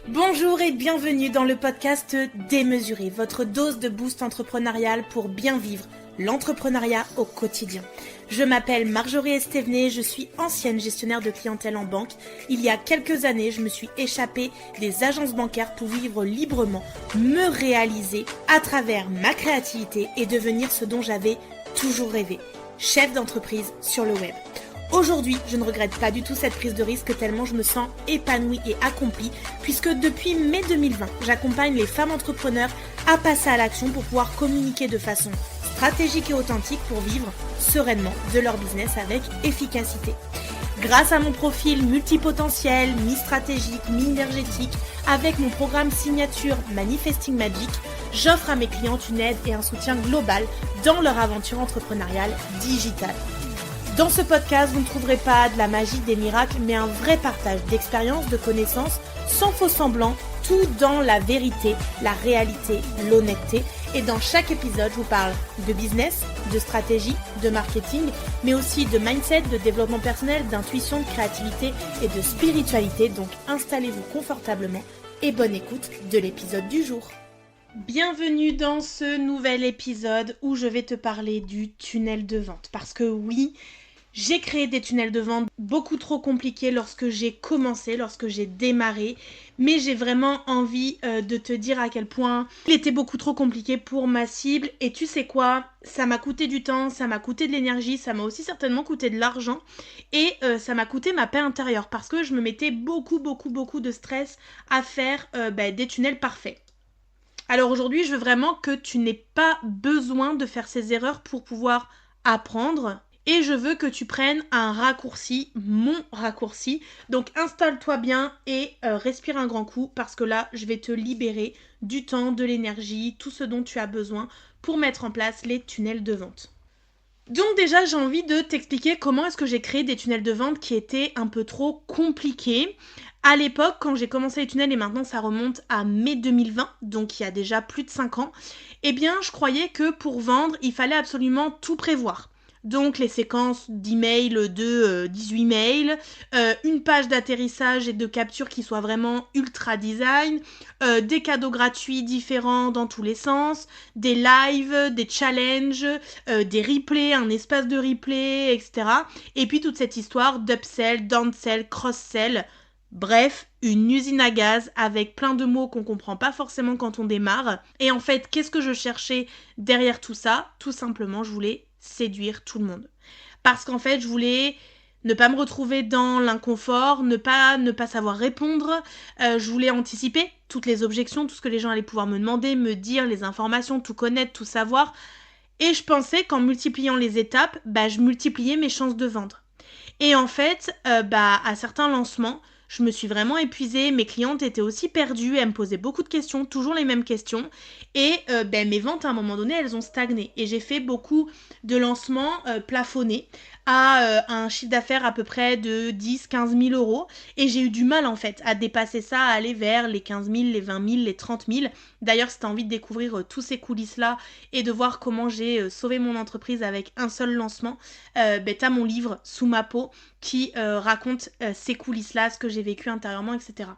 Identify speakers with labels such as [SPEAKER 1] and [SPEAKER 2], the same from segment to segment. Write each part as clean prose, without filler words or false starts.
[SPEAKER 1] Bonjour et bienvenue dans le podcast Démesuré, votre dose de boost entrepreneurial pour bien vivre l'entrepreneuriat au quotidien. Je m'appelle Marjorie Estevenet, je suis ancienne gestionnaire de clientèle en banque. Il y a quelques années, je me suis échappée des agences bancaires pour vivre librement, me réaliser à travers ma créativité et devenir ce dont j'avais toujours rêvé, chef d'entreprise sur le web. Aujourd'hui, je ne regrette pas du tout cette prise de risque tellement je me sens épanouie et accomplie puisque depuis mai 2020, j'accompagne les femmes entrepreneurs à passer à l'action pour pouvoir communiquer de façon stratégique et authentique pour vivre sereinement de leur business avec efficacité. Grâce à mon profil multipotentiel, mi-stratégique, mi-énergétique, avec mon programme signature Manifesting Magic, j'offre à mes clientes une aide et un soutien global dans leur aventure entrepreneuriale digitale. Dans ce podcast, vous ne trouverez pas de la magie, des miracles, mais un vrai partage d'expériences, de connaissances, sans faux semblant, tout dans la vérité, la réalité, l'honnêteté. Et dans chaque épisode, je vous parle de business, de stratégie, de marketing, mais aussi de mindset, de développement personnel, d'intuition, de créativité et de spiritualité. Donc installez-vous confortablement et bonne écoute de l'épisode du jour. Bienvenue dans ce nouvel épisode où je vais te parler du tunnel de vente. Parce que oui, j'ai créé des tunnels de vente beaucoup trop compliqués lorsque j'ai commencé, lorsque j'ai démarré, mais j'ai vraiment envie de te dire à quel point il était beaucoup trop compliqué pour ma cible. Et tu sais quoi, ça m'a coûté du temps, ça m'a coûté de l'énergie, ça m'a aussi certainement coûté de l'argent et ça m'a coûté ma paix intérieure parce que je me mettais beaucoup de stress à faire des tunnels parfaits. Alors aujourd'hui, je veux vraiment que tu n'aies pas besoin de faire ces erreurs pour pouvoir apprendre. Et je veux que tu prennes un raccourci, mon raccourci. Donc installe-toi bien et respire un grand coup parce que là, je vais te libérer du temps, de l'énergie, tout ce dont tu as besoin pour mettre en place les tunnels de vente. Donc déjà, j'ai envie de t'expliquer comment est-ce que j'ai créé des tunnels de vente qui étaient un peu trop compliqués. À l'époque, quand j'ai commencé les tunnels, et maintenant ça remonte à mai 2020, donc il y a déjà plus de 5 ans, eh bien je croyais que pour vendre, il fallait absolument tout prévoir. Donc les séquences d'emails de 18 mails, une page d'atterrissage et de capture qui soit vraiment ultra design, des cadeaux gratuits différents dans tous les sens, des lives, des challenges, des replays, un espace de replay, etc. Et puis toute cette histoire d'upsell, downsell, cross-sell. Bref, une usine à gaz avec plein de mots qu'on comprend pas forcément quand on démarre. Et en fait, qu'est-ce que je cherchais derrière tout ça ? Tout simplement, je voulais séduire tout le monde. Parce qu'en fait, je voulais ne pas me retrouver dans l'inconfort, ne pas savoir répondre. Je voulais anticiper toutes les objections, tout ce que les gens allaient pouvoir me demander, me dire, les informations, tout connaître, tout savoir. Et je pensais qu'en multipliant les étapes, je multipliais mes chances de vendre. Et en fait, à certains lancements, je me suis vraiment épuisée, mes clientes étaient aussi perdues, elles me posaient beaucoup de questions, toujours les mêmes questions. Et mes ventes, à un moment donné, elles ont stagné. Et j'ai fait beaucoup de lancements plafonnés à un chiffre d'affaires à peu près de 10-15 000 euros. Et j'ai eu du mal en fait à dépasser ça, à aller vers les 15 000, les 20 000, les 30 000. D'ailleurs, si tu as envie de découvrir tous ces coulisses-là et de voir comment j'ai sauvé mon entreprise avec un seul lancement, t'as mon livre Sous ma peau qui raconte ces coulisses-là, ce que j'ai vécu intérieurement, etc.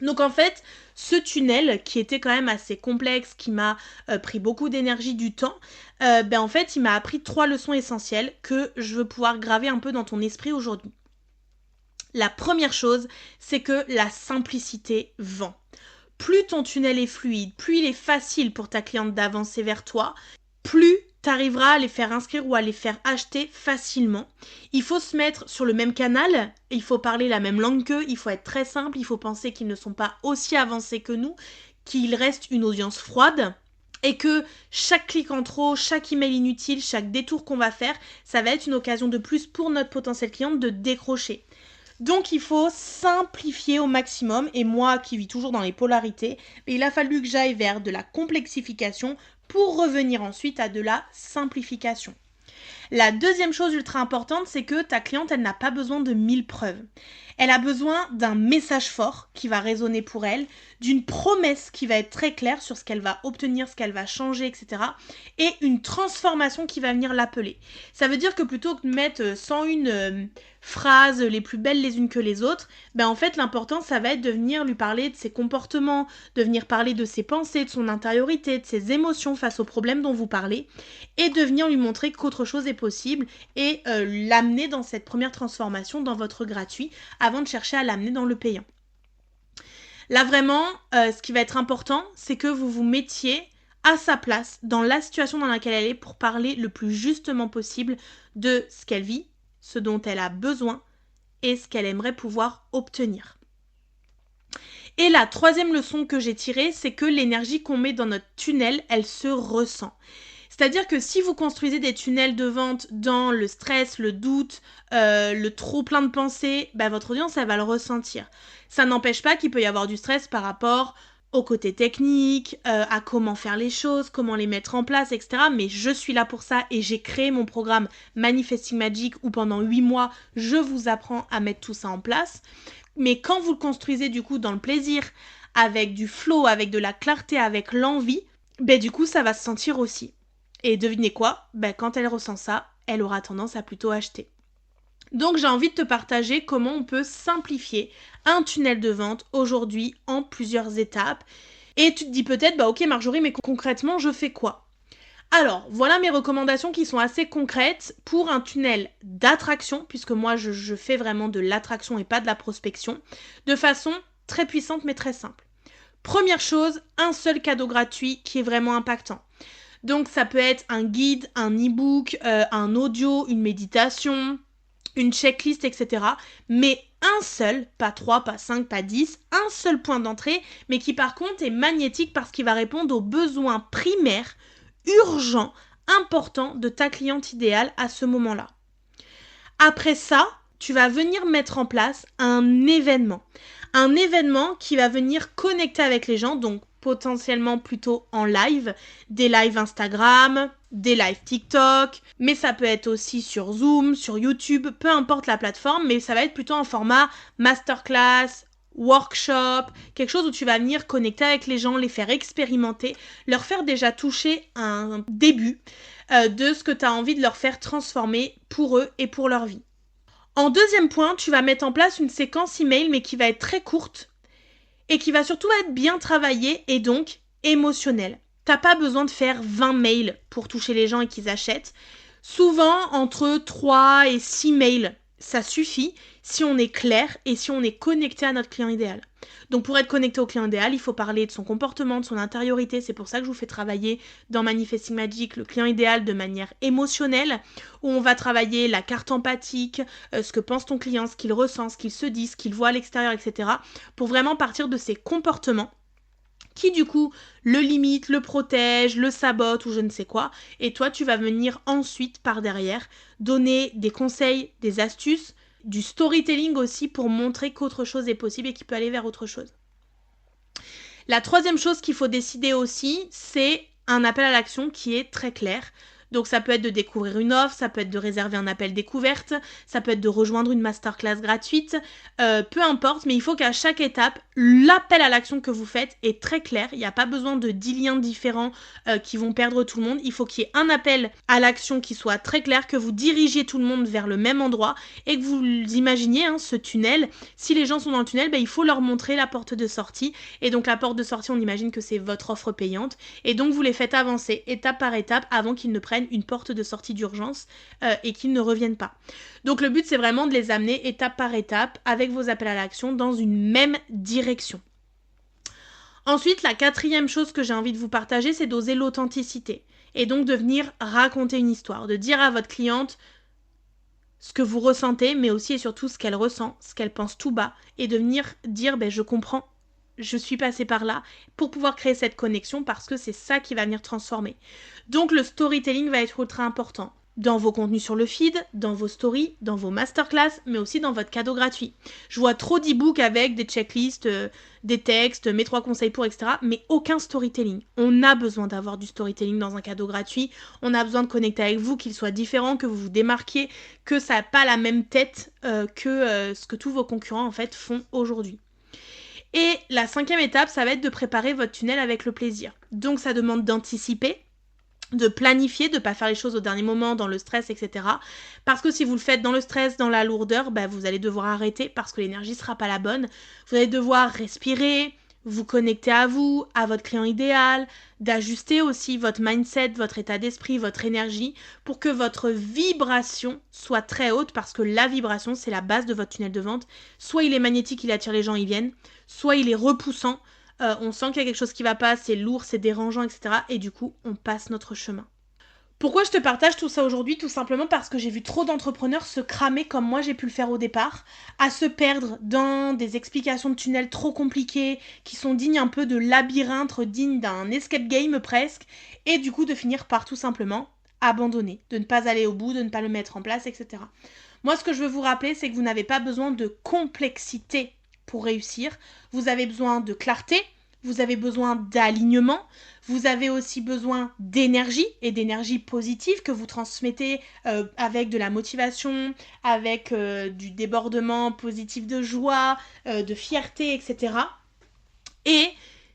[SPEAKER 1] Donc en fait, ce tunnel qui était quand même assez complexe, qui m'a pris beaucoup d'énergie, du temps, en fait, il m'a appris 3 leçons essentielles que je veux pouvoir graver un peu dans ton esprit aujourd'hui. La première chose, c'est que la simplicité vend. Plus ton tunnel est fluide, plus il est facile pour ta cliente d'avancer vers toi, plus tu arriveras à les faire inscrire ou à les faire acheter facilement. Il faut se mettre sur le même canal, il faut parler la même langue qu'eux, il faut être très simple, il faut penser qu'ils ne sont pas aussi avancés que nous, qu'il reste une audience froide et que chaque clic en trop, chaque email inutile, chaque détour qu'on va faire, ça va être une occasion de plus pour notre potentiel client de décrocher. Donc il faut simplifier au maximum, et moi qui vis toujours dans les polarités, il a fallu que j'aille vers de la complexification pour revenir ensuite à de la simplification. La deuxième chose ultra importante, c'est que ta cliente, elle n'a pas besoin de 1000 preuves. Elle a besoin d'un message fort qui va résonner pour elle, d'une promesse qui va être très claire sur ce qu'elle va obtenir, ce qu'elle va changer, etc. Et une transformation qui va venir l'appeler. Ça veut dire que plutôt que de mettre 101 phrases les plus belles les unes que les autres, ben en fait l'important ça va être de venir lui parler de ses comportements, de venir parler de ses pensées, de son intériorité, de ses émotions face aux problèmes dont vous parlez, et de venir lui montrer qu'autre chose est possible et l'amener dans cette première transformation dans votre gratuit avant de chercher à l'amener dans le payant. Là vraiment, ce qui va être important, c'est que vous vous mettiez à sa place, dans la situation dans laquelle elle est, pour parler le plus justement possible de ce qu'elle vit, ce dont elle a besoin et ce qu'elle aimerait pouvoir obtenir. Et la troisième leçon que j'ai tirée, c'est que l'énergie qu'on met dans notre tunnel, elle se ressent. C'est-à-dire que si vous construisez des tunnels de vente dans le stress, le doute, le trop plein de pensées, bah, votre audience, elle va le ressentir. Ça n'empêche pas qu'il peut y avoir du stress par rapport au côté technique, à comment faire les choses, comment les mettre en place, etc. Mais je suis là pour ça et j'ai créé mon programme Manifesting Magic où pendant 8 mois, je vous apprends à mettre tout ça en place. Mais quand vous le construisez du coup dans le plaisir, avec du flow, avec de la clarté, avec l'envie, ben du coup ça va se sentir aussi. Et devinez quoi? Ben quand elle ressent ça, elle aura tendance à plutôt acheter. Donc j'ai envie de te partager comment on peut simplifier un tunnel de vente aujourd'hui en plusieurs étapes. Et tu te dis peut-être, bah ok Marjorie, mais concrètement je fais quoi? Alors, voilà mes recommandations qui sont assez concrètes pour un tunnel d'attraction, puisque moi je fais vraiment de l'attraction et pas de la prospection, de façon très puissante mais très simple. Première chose, un seul cadeau gratuit qui est vraiment impactant. Donc ça peut être un guide, un e-book, un audio, une méditation, une checklist, etc. Mais un seul, pas 3, pas 5, pas 10, un seul point d'entrée, mais qui par contre est magnétique parce qu'il va répondre aux besoins primaires urgent, important de ta cliente idéale à ce moment-là. Après ça, tu vas venir mettre en place un événement. Un événement qui va venir connecter avec les gens, donc potentiellement plutôt en live, des lives Instagram, des lives TikTok, mais ça peut être aussi sur Zoom, sur YouTube, peu importe la plateforme, mais ça va être plutôt en format masterclass, workshop, quelque chose où tu vas venir connecter avec les gens, les faire expérimenter, leur faire déjà toucher un début de ce que tu as envie de leur faire transformer pour eux et pour leur vie. En deuxième point, tu vas mettre en place une séquence email mais qui va être très courte et qui va surtout être bien travaillée et donc émotionnelle. T'as pas besoin de faire 20 mails pour toucher les gens et qu'ils achètent. Souvent, entre 3 et 6 mails, ça suffit si on est clair et si on est connecté à notre client idéal. Donc pour être connecté au client idéal, il faut parler de son comportement, de son intériorité. C'est pour ça que je vous fais travailler dans Manifesting Magic le client idéal de manière émotionnelle, où on va travailler la carte empathique, ce que pense ton client, ce qu'il ressent, ce qu'il se dit, ce qu'il voit à l'extérieur, etc. pour vraiment partir de ses comportements qui du coup le limite, le protège, le sabote ou je ne sais quoi. Et toi, tu vas venir ensuite par derrière donner des conseils, des astuces, du storytelling aussi pour montrer qu'autre chose est possible et qu'il peut aller vers autre chose. La troisième chose qu'il faut décider aussi, c'est un appel à l'action qui est très clair. Donc ça peut être de découvrir une offre, ça peut être de réserver un appel découverte, ça peut être de rejoindre une masterclass gratuite, peu importe, mais il faut qu'à chaque étape, l'appel à l'action que vous faites est très clair. Il n'y a pas besoin de 10 liens différents qui vont perdre tout le monde. Il faut qu'il y ait un appel à l'action qui soit très clair, que vous dirigiez tout le monde vers le même endroit et que vous imaginiez ce tunnel. Si les gens sont dans le tunnel, il faut leur montrer la porte de sortie. Et donc la porte de sortie, on imagine que c'est votre offre payante. Et donc vous les faites avancer étape par étape avant qu'ils ne prennent une porte de sortie d'urgence et qu'ils ne reviennent pas. Donc le but c'est vraiment de les amener étape par étape avec vos appels à l'action dans une même direction. Ensuite, la quatrième chose que j'ai envie de vous partager, c'est d'oser l'authenticité. Et donc de venir raconter une histoire, de dire à votre cliente ce que vous ressentez, mais aussi et surtout ce qu'elle ressent, ce qu'elle pense tout bas, et de venir dire je comprends, je suis passée par là, pour pouvoir créer cette connexion parce que c'est ça qui va venir transformer. Donc le storytelling va être ultra important. dans vos contenus sur le feed, dans vos stories, dans vos masterclass, mais aussi dans votre cadeau gratuit. Je vois trop d'e-books avec des checklists, des textes, mes 3 conseils pour, etc. Mais aucun storytelling. On a besoin d'avoir du storytelling dans un cadeau gratuit. On a besoin de connecter avec vous, qu'il soit différent, que vous vous démarquiez, que ça n'a pas la même tête que ce que tous vos concurrents en fait font aujourd'hui. Et la 5e étape, ça va être de préparer votre tunnel avec le plaisir. Donc ça demande d'anticiper, de planifier, de ne pas faire les choses au dernier moment, dans le stress, etc. Parce que si vous le faites dans le stress, dans la lourdeur, vous allez devoir arrêter parce que l'énergie ne sera pas la bonne. Vous allez devoir respirer, vous connecter à vous, à votre client idéal, d'ajuster aussi votre mindset, votre état d'esprit, votre énergie pour que votre vibration soit très haute parce que la vibration, c'est la base de votre tunnel de vente. Soit il est magnétique, il attire les gens, ils viennent, soit il est repoussant, on sent qu'il y a quelque chose qui va pas, c'est lourd, c'est dérangeant, etc. Et du coup, on passe notre chemin. Pourquoi je te partage tout ça aujourd'hui? Tout simplement parce que j'ai vu trop d'entrepreneurs se cramer comme moi j'ai pu le faire au départ, à se perdre dans des explications de tunnels trop compliquées, qui sont dignes un peu de labyrinthe, dignes d'un escape game presque, et du coup de finir par tout simplement abandonner, de ne pas aller au bout, de ne pas le mettre en place, etc. Moi, ce que je veux vous rappeler, c'est que vous n'avez pas besoin de complexité pour réussir. Vous avez besoin de clarté, vous avez besoin d'alignement, vous avez aussi besoin d'énergie et d'énergie positive que vous transmettez avec de la motivation, avec du débordement positif de joie, de fierté, etc. Et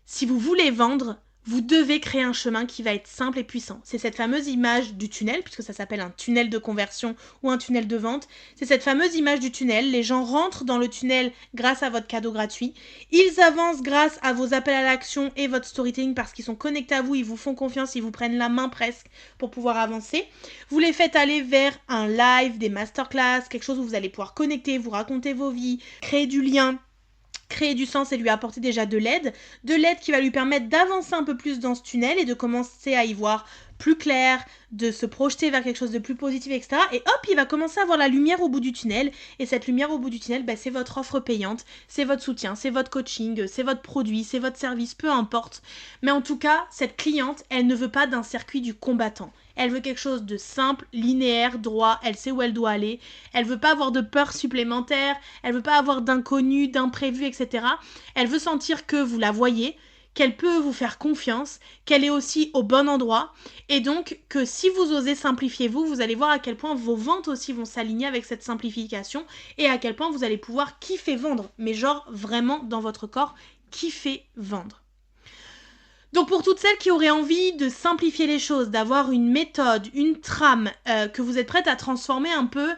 [SPEAKER 1] si vous voulez vendre, vous devez créer un chemin qui va être simple et puissant. C'est cette fameuse image du tunnel, puisque ça s'appelle un tunnel de conversion ou un tunnel de vente. C'est cette fameuse image du tunnel. Les gens rentrent dans le tunnel grâce à votre cadeau gratuit. Ils avancent grâce à vos appels à l'action et votre storytelling parce qu'ils sont connectés à vous, ils vous font confiance, ils vous prennent la main presque pour pouvoir avancer. Vous les faites aller vers un live, des masterclass, quelque chose où vous allez pouvoir connecter, vous raconter vos vies, créer du lien, créer du sens et lui apporter déjà de l'aide qui va lui permettre d'avancer un peu plus dans ce tunnel et de commencer à y voir plus clair, de se projeter vers quelque chose de plus positif, etc. Et hop, il va commencer à voir la lumière au bout du tunnel. Et cette lumière au bout du tunnel, c'est votre offre payante, c'est votre soutien, c'est votre coaching, c'est votre produit, c'est votre service, peu importe. Mais en tout cas, cette cliente, elle ne veut pas d'un circuit du combattant. Elle veut quelque chose de simple, linéaire, droit, elle sait où elle doit aller. Elle veut pas avoir de peur supplémentaire, elle veut pas avoir d'inconnu, d'imprévu, etc. Elle veut sentir que vous la voyez, qu'elle peut vous faire confiance, qu'elle est aussi au bon endroit, et donc que si vous osez simplifier vous allez voir à quel point vos ventes aussi vont s'aligner avec cette simplification, et à quel point vous allez pouvoir kiffer vendre, mais genre vraiment dans votre corps, kiffer vendre. Donc pour toutes celles qui auraient envie de simplifier les choses, d'avoir une méthode, une trame, que vous êtes prête à transformer un peu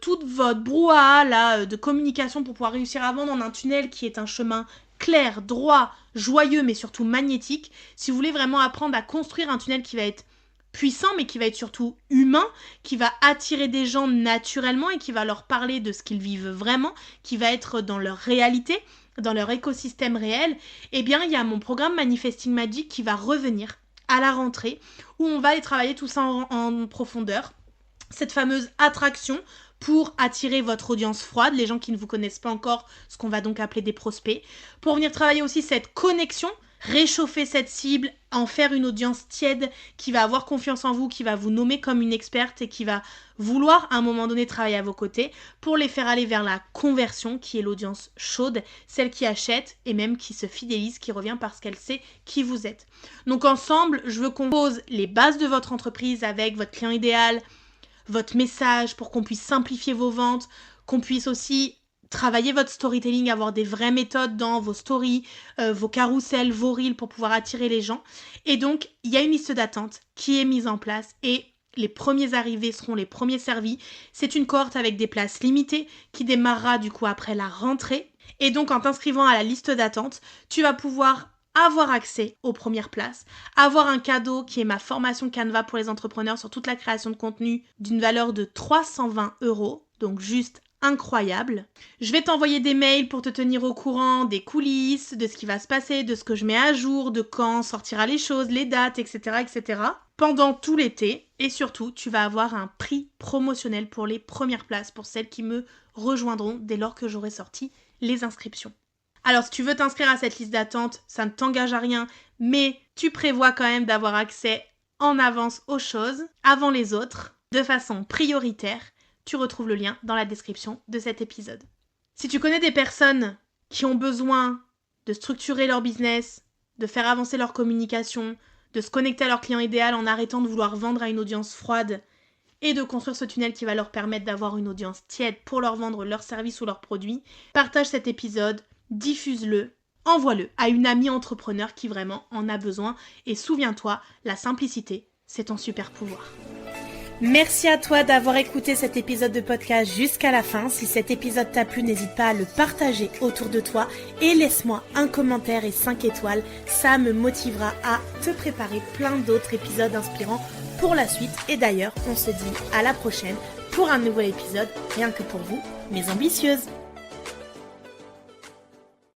[SPEAKER 1] toute votre brouhaha là, de communication pour pouvoir réussir à vendre en un tunnel qui est un chemin clair, droit, joyeux mais surtout magnétique, si vous voulez vraiment apprendre à construire un tunnel qui va être puissant mais qui va être surtout humain, qui va attirer des gens naturellement et qui va leur parler de ce qu'ils vivent vraiment, qui va être dans leur réalité, dans leur écosystème réel, eh bien il y a mon programme Manifesting Magic qui va revenir à la rentrée où on va aller travailler tout ça en profondeur. Cette fameuse attraction pour attirer votre audience froide, les gens qui ne vous connaissent pas encore, ce qu'on va donc appeler des prospects, pour venir travailler aussi cette connexion, réchauffer cette cible, en faire une audience tiède qui va avoir confiance en vous, qui va vous nommer comme une experte et qui va vouloir à un moment donné travailler à vos côtés pour les faire aller vers la conversion qui est l'audience chaude, celle qui achète et même qui se fidélise, qui revient parce qu'elle sait qui vous êtes. Donc ensemble, je veux qu'on pose les bases de votre entreprise avec votre client idéal, votre message pour qu'on puisse simplifier vos ventes, qu'on puisse aussi travailler votre storytelling, avoir des vraies méthodes dans vos stories, vos carousels, vos reels pour pouvoir attirer les gens. Et donc, il y a une liste d'attente qui est mise en place et les premiers arrivés seront les premiers servis. C'est une cohorte avec des places limitées qui démarrera du coup après la rentrée. Et donc, en t'inscrivant à la liste d'attente, tu vas pouvoir avoir accès aux premières places, avoir un cadeau qui est ma formation Canva pour les entrepreneurs sur toute la création de contenu d'une valeur de 320 €, donc juste incroyable. Je vais t'envoyer des mails pour te tenir au courant des coulisses, de ce qui va se passer, de ce que je mets à jour, de quand sortira les choses, les dates, etc., etc. pendant tout l'été. Et surtout, tu vas avoir un prix promotionnel pour les premières places, pour celles qui me rejoindront dès lors que j'aurai sorti les inscriptions. Alors, si tu veux t'inscrire à cette liste d'attente, ça ne t'engage à rien, mais tu prévois quand même d'avoir accès en avance aux choses, avant les autres. de façon prioritaire, tu retrouves le lien dans la description de cet épisode. Si tu connais des personnes qui ont besoin de structurer leur business, de faire avancer leur communication, de se connecter à leur client idéal en arrêtant de vouloir vendre à une audience froide et de construire ce tunnel qui va leur permettre d'avoir une audience tiède pour leur vendre leurs services ou leurs produits, partage cet épisode, diffuse-le, envoie-le à une amie entrepreneur qui vraiment en a besoin et souviens-toi, la simplicité, c'est ton super pouvoir. Merci à toi d'avoir écouté cet épisode de podcast jusqu'à la fin. Si cet épisode t'a plu, n'hésite pas à le partager autour de toi et laisse-moi un commentaire et 5 étoiles. Ça me motivera à te préparer plein d'autres épisodes inspirants pour la suite. Et d'ailleurs, on se dit à la prochaine pour un nouvel épisode, rien que pour vous, mes ambitieuses.